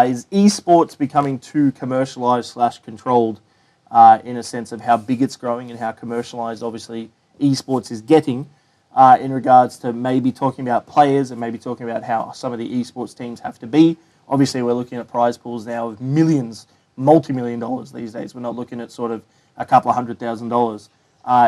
Is eSports becoming too commercialised / controlled in a sense of how big it's growing and how commercialised, obviously, eSports is getting in regards to maybe talking about players and maybe talking about how some of the eSports teams have to be. Obviously, we're looking at prize pools now of millions, multi-million dollars these days. We're not looking at sort of a couple of $100,000.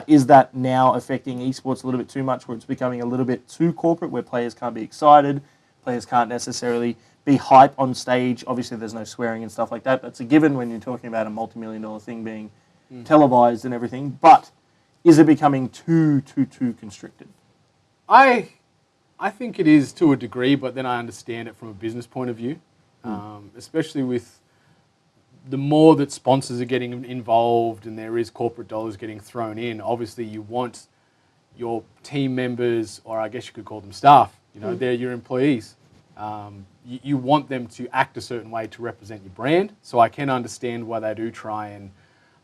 Is that now affecting eSports a little bit too much, where it's becoming a little bit too corporate, where players can't be excited, players can't necessarily be hype on stage? Obviously, there's no swearing and stuff like that. That's a given when you're talking about a multi-million-dollar thing being televised and everything. But is it becoming too constricted? I think it is to a degree, but then I understand it from a business point of view, especially with the more that sponsors are getting involved and there is corporate dollars getting thrown in. Obviously, you want your team members, or I guess you could call them staff, they're your employees. You want them to act a certain way to represent your brand. So I can understand why they do try and,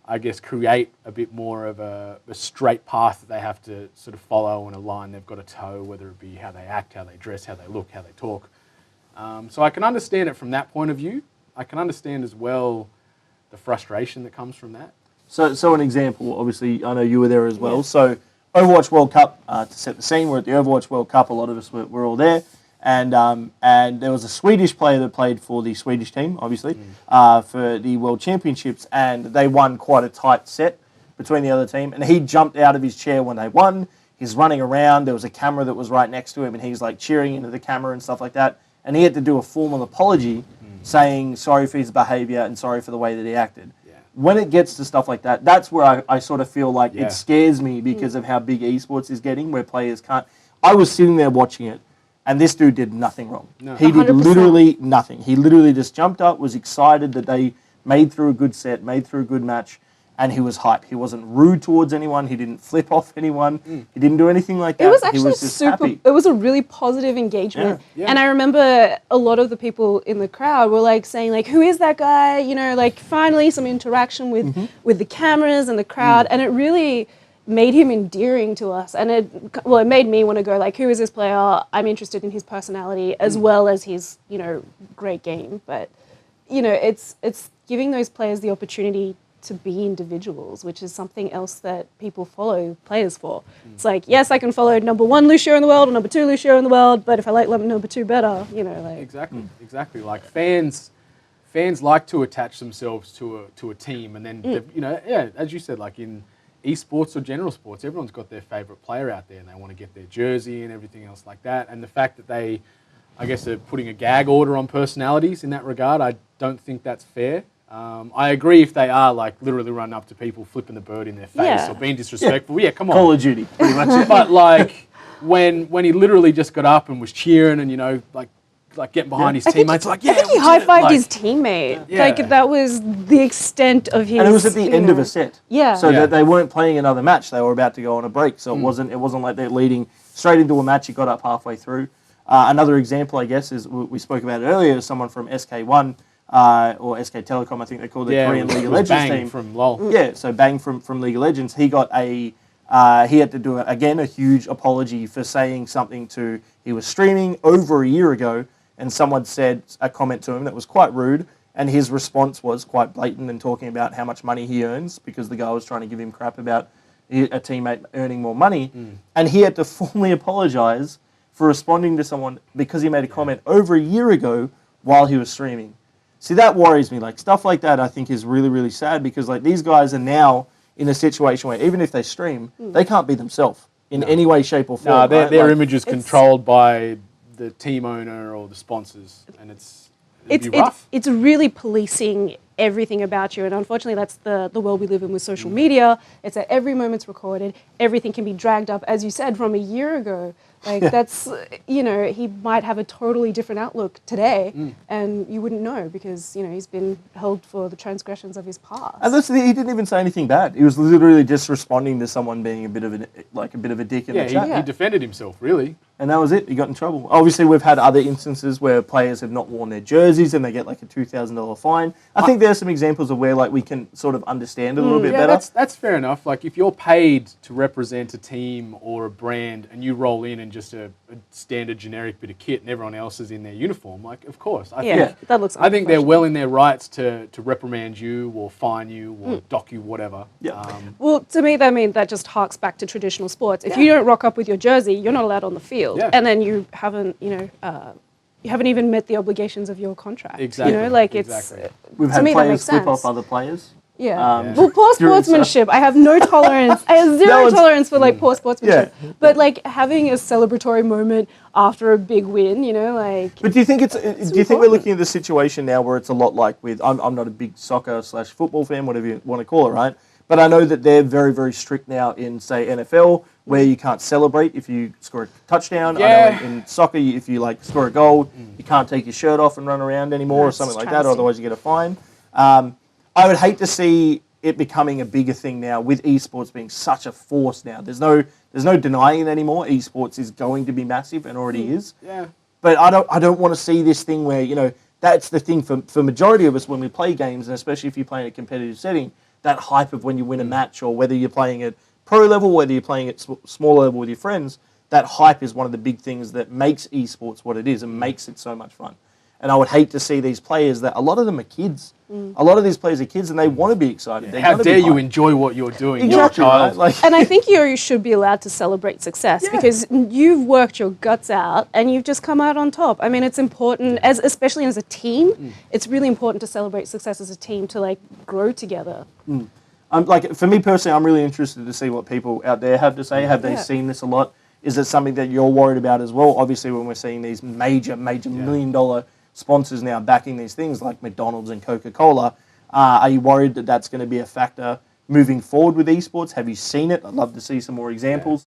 I guess, create a bit more of a straight path that they have to sort of follow and a line they've got to toe, whether it be how they act, how they dress, how they look, how they talk. So I can understand it from that point of view. I can understand as well the frustration that comes from that. So an example, obviously, I know you were there as well. Yeah. So Overwatch World Cup, to set the scene, we're at the Overwatch World Cup. A lot of us were all there. And there was a Swedish player that played for the Swedish team, obviously, for the World Championships, and they won quite a tight set between the other team. And he jumped out of his chair when they won. He's running around. There was a camera that was right next to him, and he's like cheering into the camera and stuff like that. And he had to do a formal apology saying sorry for his behaviour and sorry for the way that he acted. Yeah. When it gets to stuff like that, that's where I sort of feel like it scares me because of how big eSports is getting, where players can't... I was sitting there watching it, and this dude did nothing wrong. No. He did 100%. Literally nothing. He literally just jumped up, was excited that they made through a good set, made through a good match, and he was hype. He wasn't rude towards anyone. He didn't flip off anyone. He didn't do anything like that. It was actually he was just happy. It was a really positive engagement. Yeah. Yeah. And I remember a lot of the people in the crowd were like saying, like, who is that guy? Like finally some interaction with the cameras and the crowd. And it really made him endearing to us. And it made me want to go, like, who is this player? I'm interested in his personality as well as his, great game. But, it's giving those players the opportunity to be individuals, which is something else that people follow players for. It's like, yes, I can follow number 1 Lucio in the world or number 2 Lucio in the world, but if I like number 2 better, like... Exactly. Like fans like to attach themselves to a team, and then, as you said, like in esports or general sports, everyone's got their favourite player out there and they want to get their jersey and everything else like that. And the fact that they, I guess, are putting a gag order on personalities in that regard, I don't think that's fair. I agree if they are like literally running up to people, flipping the bird in their face or being disrespectful. Yeah, come on. Call of Duty, pretty much. But like when he literally just got up and was cheering and like getting behind his teammates, I think he high-fived his teammate. Yeah. Like that was the extent of his. And it was at the end of a set. Yeah. So that they weren't playing another match; they were about to go on a break. So it wasn't like they're leading straight into a match. He got up halfway through. Another example, I guess, is we spoke about it earlier. Someone from SK1. Or SK Telecom, I think they called the Korean League of Legends team. From LoL. Yeah, so Bang from League of Legends. He got he had to do, again, a huge apology for saying something he was streaming over a year ago, and someone said a comment to him that was quite rude, and his response was quite blatant and talking about how much money he earns because the guy was trying to give him crap about a teammate earning more money, and he had to formally apologise for responding to someone because he made a comment over a year ago while he was streaming. See, that worries me. Like, stuff like that I think is really, really sad because, like, these guys are now in a situation where even if they stream, they can't be themselves in any way, shape or form. No, their image is controlled by the team owner or the sponsors, and it'd be rough. It's really policing everything about you, and unfortunately that's the world we live in with social media. It's that every moment's recorded, everything can be dragged up, as you said, from a year ago. Like that's, he might have a totally different outlook today, and you wouldn't know because, he's been held for the transgressions of his past. And he didn't even say anything bad. He was literally just responding to someone being a bit of a dick in the chat. He defended himself, really. And that was it. He got in trouble. Obviously, we've had other instances where players have not worn their jerseys and they get like a $2,000 fine. I think there are some examples of where like we can sort of understand a little bit better. That's fair enough. Like if you're paid to represent a team or a brand and you roll in just a standard generic bit of kit and everyone else is in their uniform, like of course. I think they're well in their rights to reprimand you or fine you or dock you, whatever. Yeah. Well, to me, that just harks back to traditional sports. If you don't rock up with your jersey, you're not allowed on the field. Yeah. And then you haven't even met the obligations of your contract. Exactly. You know, like We've had players flip off other players. Yeah. Well, poor sportsmanship. I have no tolerance. I have zero tolerance for like poor sportsmanship. Yeah. But like having a celebratory moment after a big win, you know, like. But do you think do you think we're looking at the situation now where it's a lot like with I'm not a big soccer/football fan, whatever you want to call it, right? But I know that they're very, very strict now in, say, NFL, where you can't celebrate if you score a touchdown. Yeah. I know in soccer, if you like score a goal, you can't take your shirt off and run around anymore or something like that, or otherwise you get a fine. I would hate to see it becoming a bigger thing now with esports being such a force now. There's no denying it anymore. Esports is going to be massive and already is. Yeah. But I don't want to see this thing where, you know, that's the thing for majority of us when we play games, and especially if you're playing a competitive setting, that hype of when you win a match, or whether you're playing at pro level, whether you're playing at small level with your friends, that hype is one of the big things that makes esports what it is and makes it so much fun. And I would hate to see these players that a lot of them are kids. A lot of these players are kids and they want to be excited. Yeah. How dare you enjoy what you're doing, exactly, you're a child. right? Like, And I think you should be allowed to celebrate success because you've worked your guts out and you've just come out on top. I mean, it's important, especially as a team, it's really important to celebrate success as a team to like grow together. like for me personally, I'm really interested to see what people out there have to say. Have they seen this a lot? Is it something that you're worried about as well? Obviously, when we're seeing these major $1 million sponsors now backing these things like McDonald's and Coca-Cola, are you worried that that's going to be a factor moving forward with esports? Have you seen it? I'd love to see some more examples.